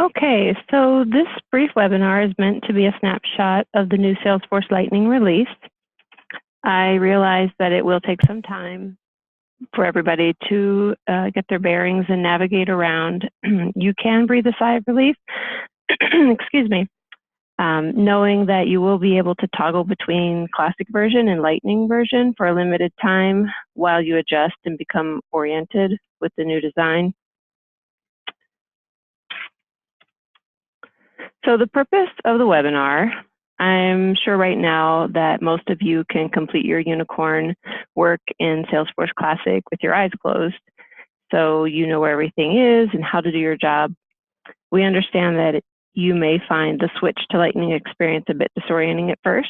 Okay, so this brief webinar is meant to be a snapshot of the new Salesforce Lightning release. I realize that it will take some time for everybody to get their bearings and navigate around. You can breathe a sigh of relief, excuse me, knowing that you will be able to toggle between Classic version and Lightning version for a limited time while you adjust and become oriented with the new design. So the purpose of the webinar, I'm sure right now that most of you can complete your unicorn work in Salesforce Classic with your eyes closed. So you know where everything is and how to do your job. We understand that you may find the switch to Lightning experience a bit disorienting at first,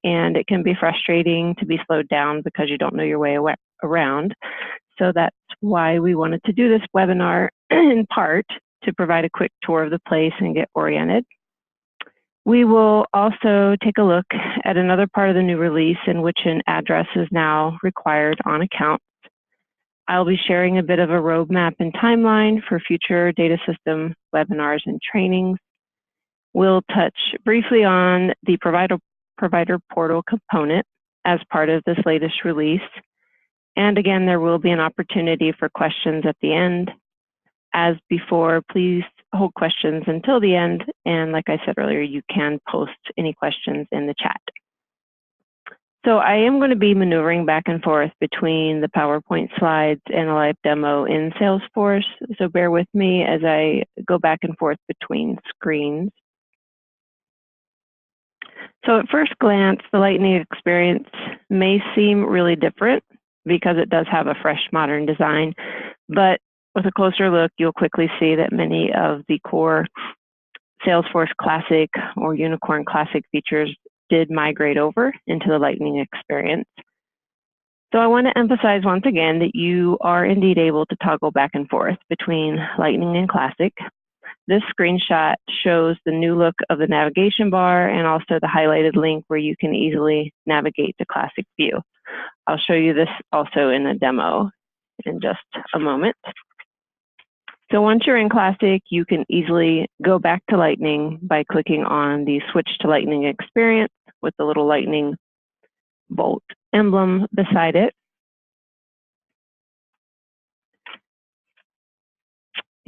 and it can be frustrating to be slowed down because you don't know your way around. So that's why we wanted to do this webinar in part to provide a quick tour of the place and get oriented. We will also take a look at another part of the new release in which an address is now required on accounts. I'll be sharing a bit of a roadmap and timeline for future data system webinars and trainings. We'll touch briefly on the provider portal component as part of this latest release. And again, there will be an opportunity for questions at the end. As before, please hold questions until the end. And like I said earlier, you can post any questions in the chat. So I am going to be maneuvering back and forth between the PowerPoint slides and a live demo in Salesforce. So bear with me as I go back and forth between screens. So at first glance, the Lightning experience may seem really different because it does have a fresh modern design, but with a closer look, you'll quickly see that many of the core Salesforce Classic or Unicorn Classic features did migrate over into the Lightning experience. So I want to emphasize once again that you are indeed able to toggle back and forth between Lightning and Classic. This screenshot shows the new look of the navigation bar and also the highlighted link where you can easily navigate to Classic view. I'll show you this also in a demo in just a moment. So once you're in Classic, you can easily go back to Lightning by clicking on the Switch to Lightning experience with the little lightning bolt emblem beside it.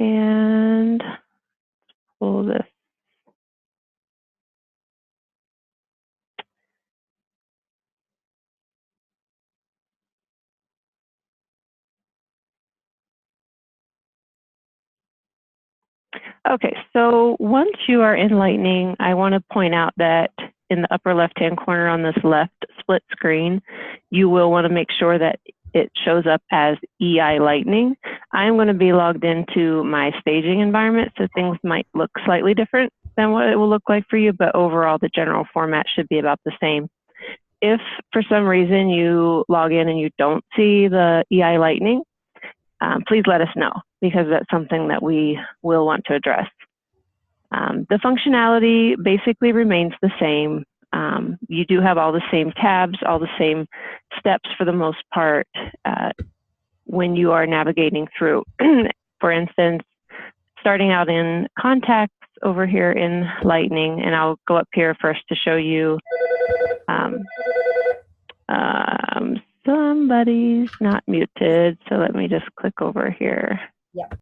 And pull this. Okay, so once you are in Lightning, I want to point out that in the upper left-hand corner on this left split screen, you will want to make sure that it shows up as EI Lightning. I'm going to be logged into my staging environment, so things might look slightly different than what it will look like for you, but overall the general format should be about the same. If for some reason you log in and you don't see the EI Lightning, please let us know, because that's something that we will want to address. The functionality basically remains the same. You do have all the same tabs, all the same steps for the most part when you are navigating through. For instance, starting out in contacts over here in Lightning, and I'll go up here first to show you somebody's not muted, so let me just click over here. Yep.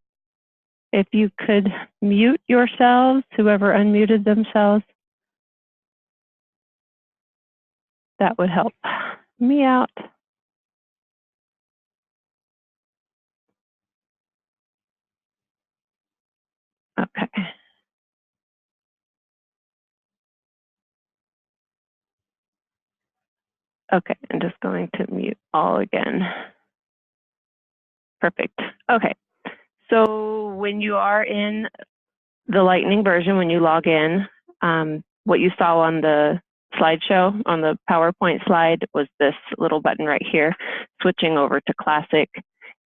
If you could mute yourselves, whoever unmuted themselves, that would help me out. Okay. Okay, I'm just going to mute all again. Perfect. Okay, so when you are in the Lightning version, when you log in, what you saw on the slideshow, on the PowerPoint slide, was this little button right here, switching over to Classic.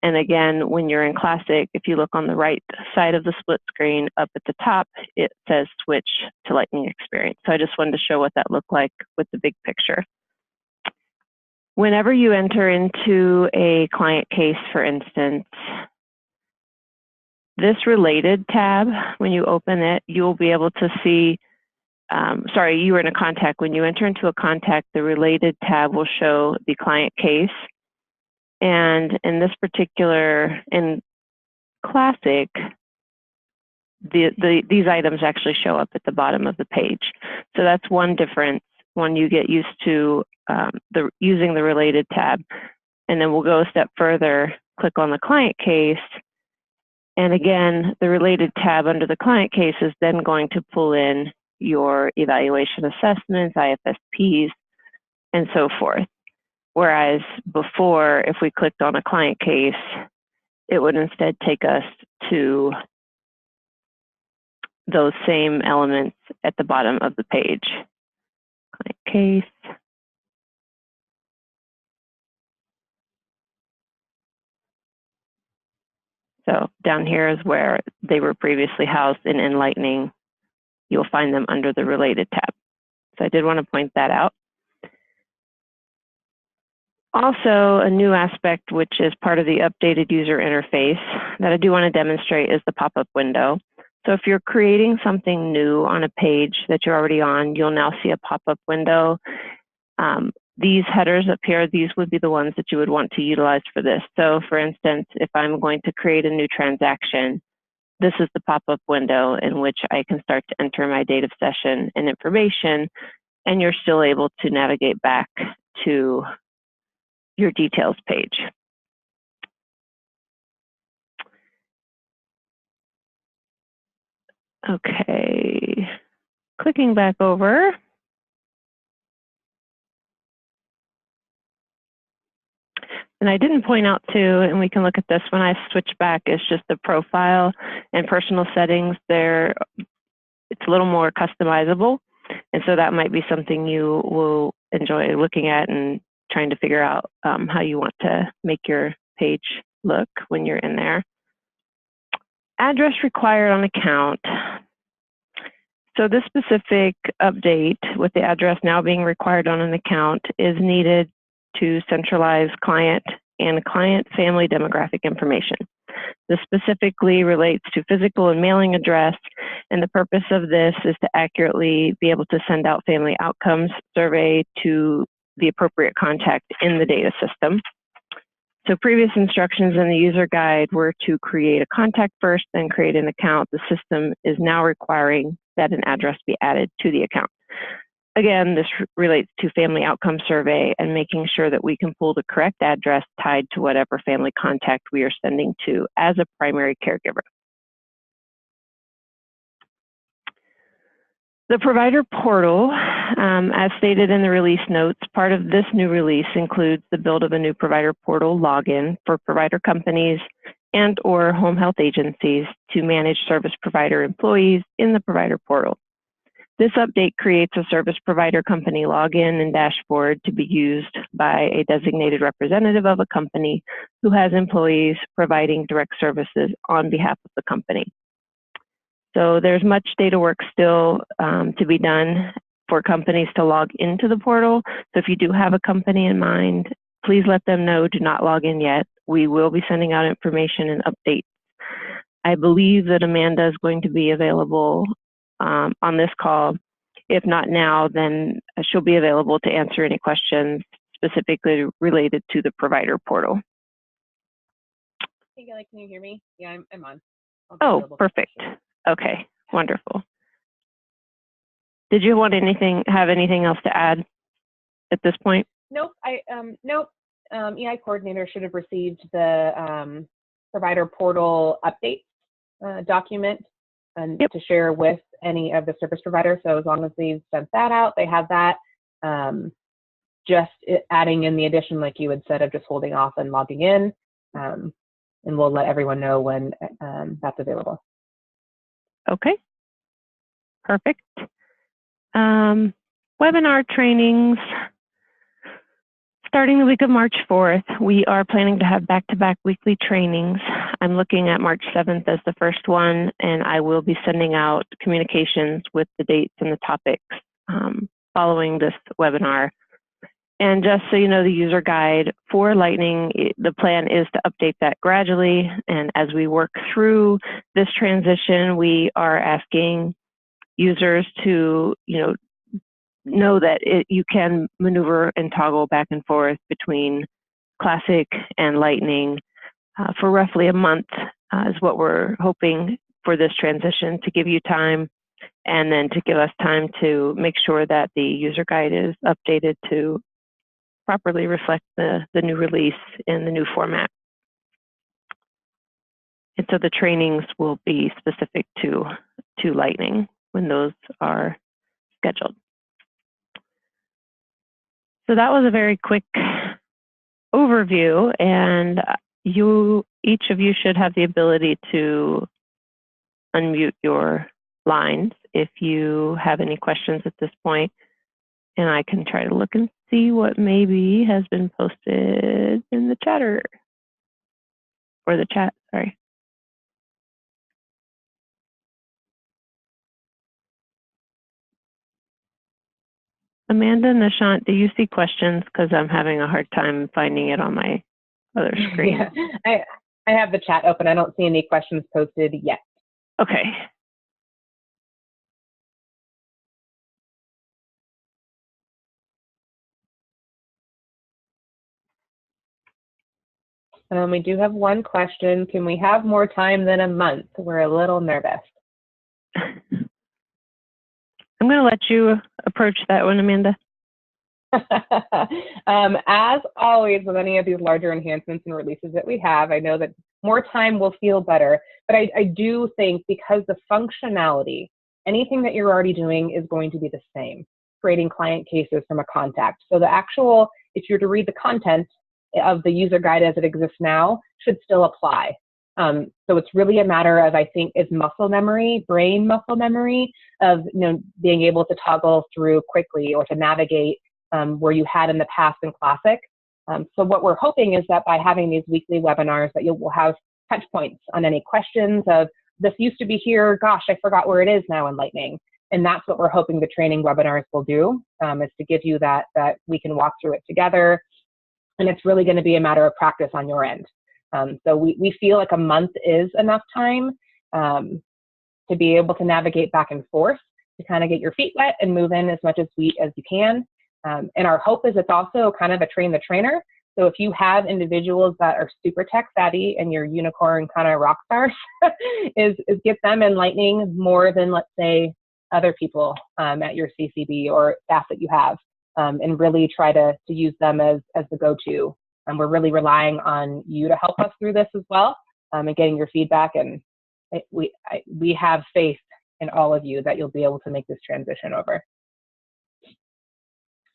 And again, when you're in Classic, if you look on the right side of the split screen up at the top, it says Switch to Lightning Experience. So I just wanted to show what that looked like with the big picture. Whenever you enter into a client case, for instance, This related tab, when you open it, you'll be able to see, sorry, you were in a contact. When you enter into a contact, the related tab will show the client case. And in this particular, in Classic, these items actually show up at the bottom of the page. So that's one difference when you get used to using the related tab. And then we'll go a step further, click on the client case. And again, the related tab under the client case is then going to pull in your evaluation assessments, IFSPs, and so forth. Whereas before, if we clicked on a client case, it would instead take us to those same elements at the bottom of the page. Client case. So down here is where they were previously housed in Enlightening. You'll find them under the related tab. So I did want to point that out. Also, a new aspect, which is part of the updated user interface that I do want to demonstrate, is the pop-up window. So if you're creating something new on a page that you're already on, you'll now see a pop-up window. These headers up here, these would be the ones that you would want to utilize for this. So for instance, if I'm going to create a new transaction, this is the pop-up window in which I can start to enter my date of session and information, and you're still able to navigate back to your details page. Okay, clicking back over. And I didn't point out too, and we can look at this when I switch back, is just the profile and personal settings there. It's a little more customizable. And so that might be something you will enjoy looking at and trying to figure out how you want to make your page look when you're in there. Address required on account. So this specific update with the address now being required on an account is needed to centralize client and client family demographic information. This specifically relates to physical and mailing address, and the purpose of this is to accurately be able to send out family outcomes survey to the appropriate contact in the data system. So previous instructions in the user guide were to create a contact first, then create an account. The system is now requiring that an address be added to the account. Again, this relates to family outcome survey and making sure that we can pull the correct address tied to whatever family contact we are sending to as a primary caregiver. The provider portal, as stated in the release notes, part of this new release includes the build of a new provider portal login for provider companies and or home health agencies to manage service provider employees in the provider portal. This update creates a service provider company login and dashboard to be used by a designated representative of a company who has employees providing direct services on behalf of the company. So there's much data work still to be done for companies to log into the portal. So if you do have a company in mind, please let them know, do not log in yet. We will be sending out information and updates. I believe that Amanda is going to be available on this call. If not now, then she'll be available to answer any questions specifically related to the provider portal. Hey, Kelly, can you hear me? Yeah, I'm on. Oh, perfect. Okay, wonderful. Did you want have anything else to add at this point? Nope. Nope. EI coordinator should have received the provider portal update document and to share with any of the service providers. So as long as they've sent that out, they have that. Just adding in the addition, like you had said, of just holding off and logging in, and we'll let everyone know when that's available. Okay, perfect. Webinar trainings. Starting the week of March 4th, we are planning to have back-to-back weekly trainings. I'm looking at March 7th as the first one, and I will be sending out communications with the dates and the topics following this webinar. And just so you know, the user guide for Lightning, the plan is to update that gradually. And as we work through this transition, we are asking users to, know that you can maneuver and toggle back and forth between Classic and Lightning for roughly a month is what we're hoping for this transition, to give you time and then to give us time to make sure that the user guide is updated to properly reflect the new release in the new format. And so the trainings will be specific to Lightning when those are scheduled. So that was a very quick overview, and each of you should have the ability to unmute your lines if you have any questions at this point. And I can try to look and see what maybe has been posted in the chatter, or the chat, sorry. Amanda, Nishant, do you see questions? Because I'm having a hard time finding it on my other screen. Yeah, I have the chat open. I don't see any questions posted yet. Okay. We do have one question. Can we have more time than a month? We're a little nervous. I'm going to let you approach that one, Amanda. As always with any of these larger enhancements and releases that we have, I know that more time will feel better, but I do think because the functionality, anything that you're already doing is going to be the same, creating client cases from a contact. So the actual, if you're to read the content of the user guide as it exists now, should still apply. So it's really a matter of, I think, is muscle memory, brain muscle memory of being able to toggle through quickly or to navigate where you had in the past in Classic. So what we're hoping is that by having these weekly webinars that you will have touch points on any questions of, this used to be here, gosh, I forgot where it is now in Lightning. And that's what we're hoping the training webinars will do, is to give you that we can walk through it together. And it's really going to be a matter of practice on your end. So we feel like a month is enough time to be able to navigate back and forth, to kind of get your feet wet and move in as much as you can. And our hope is it's also kind of a train the trainer. So if you have individuals that are super tech savvy and your unicorn kind of rock stars, is get them in Lightning more than, let's say, other people at your CCB or staff that you have, and really try to use them as the go-to. And we're really relying on you to help us through this as well, and getting your feedback. And we have faith in all of you that you'll be able to make this transition over.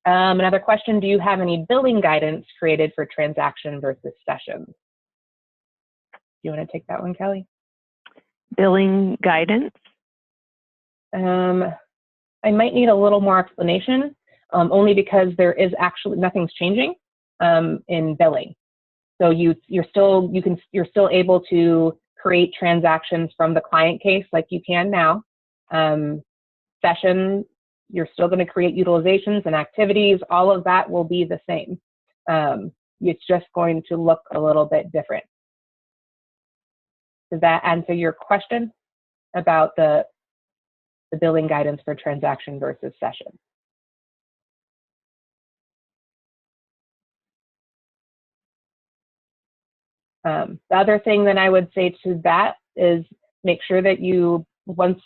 Another question, do you have any billing guidance created for transaction versus sessions? Do you want to take that one, Kelly? Billing guidance? I might need a little more explanation, only because there is actually, nothing's changing in billing. So you're still able to create transactions from the client case like you can now. Sessions, you're still going to create utilizations and activities. All of that will be the same. It's just going to look a little bit different. Does that answer your question about the billing guidance for transaction versus session? The other thing that I would say to that is make sure that you, once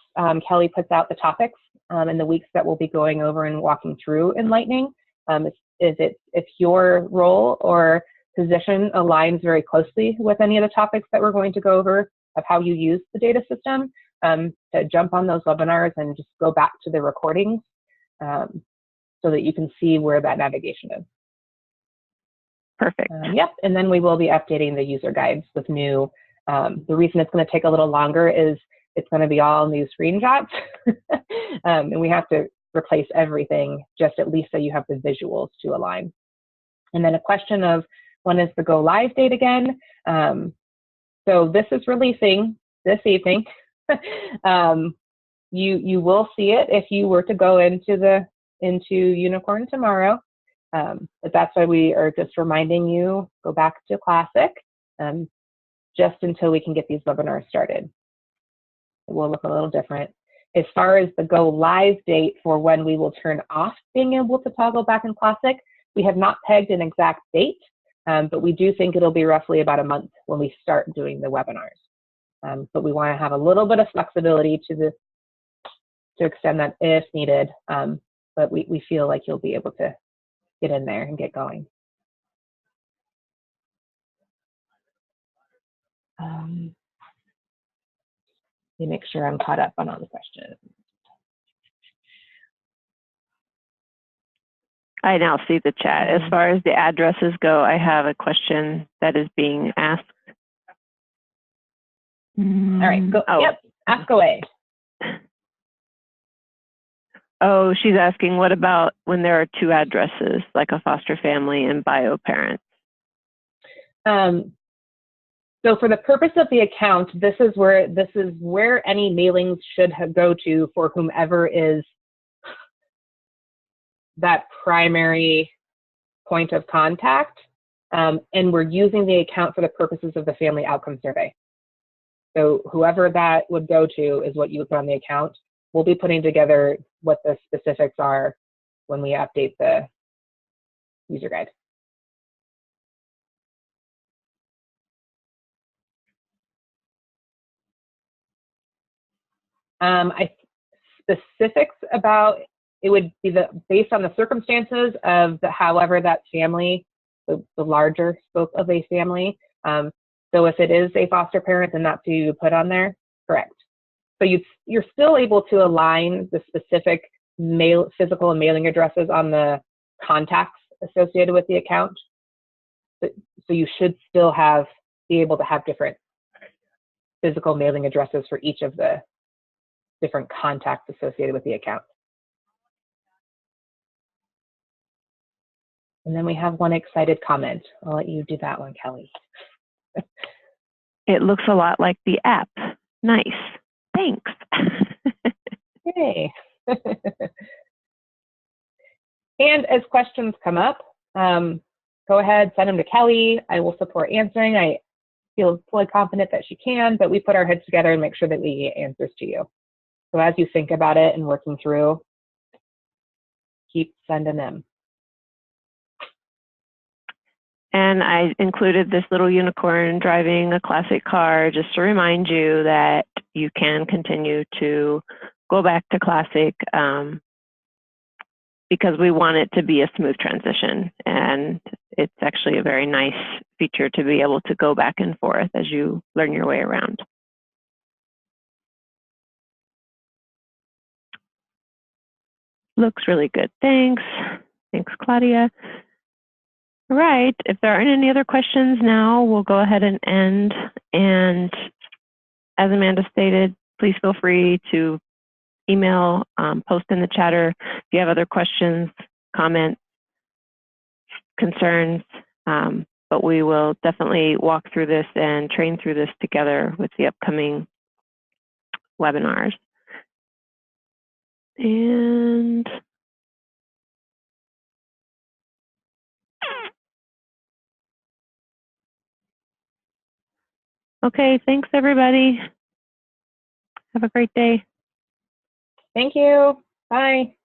Kelly puts out the topics in the weeks that we'll be going over and walking through in Lightning, if your role or position aligns very closely with any of the topics that we're going to go over of how you use the data system, to jump on those webinars and just go back to the recordings so that you can see where that navigation is. Perfect. Yep, and then we will be updating the user guides with new, the reason it's going to take a little longer is it's going to be all new screenshots, and we have to replace everything, just at least so you have the visuals to align. And then a question of, when is the go live date again? So this is releasing this evening. You will see it if you were to go into Unicorn tomorrow. But that's why we are just reminding you, go back to Classic just until we can get these webinars started. It will look a little different. As far as the go live date for when we will turn off being able to toggle back in Classic, we have not pegged an exact date, but we do think it'll be roughly about a month when we start doing the webinars. But we want to have a little bit of flexibility to extend that if needed, but we feel like you'll be able to get in there and get going. Let me make sure I'm caught up on all the questions. I now see the chat. As far as the addresses go, I have a question that is being asked. All right, go. Oh. Yep, ask away. Oh, she's asking, what about when there are two addresses, like a foster family and bio parents? So for the purpose of the account, this is where any mailings should go to for whomever is that primary point of contact. And we're using the account for the purposes of the family outcome survey. So whoever that would go to is what you would put on the account. We'll be putting together what the specifics are when we update the user guide. Specifics about it would be based on the circumstances of however that family, the larger scope of a family. So if it is a foster parent, then that's who you put on there, correct. So you're still able to align the specific physical and mailing addresses on the contacts associated with the account. So you should still be able to have different physical mailing addresses for each of the different contacts associated with the account. And then we have one excited comment. I'll let you do that one, Kelly. It looks a lot like the app. Nice. Thanks. Yay. And as questions come up, go ahead, send them to Kelly. I will support answering. I feel fully confident that she can, but we put our heads together and make sure that we get answers to you. So as you think about it and working through, keep sending them. And I included this little unicorn driving a classic car just to remind you that you can continue to go back to classic because we want it to be a smooth transition. And it's actually a very nice feature to be able to go back and forth as you learn your way around. Looks really good. Thanks. Thanks, Claudia. All right, if there aren't any other questions now, we'll go ahead and end. And as Amanda stated, please feel free to email, post in the chatter if you have other questions, comments, concerns. But we will definitely walk through this and train through this together with the upcoming webinars. And okay, thanks everybody. Have a great day. Thank you. Bye.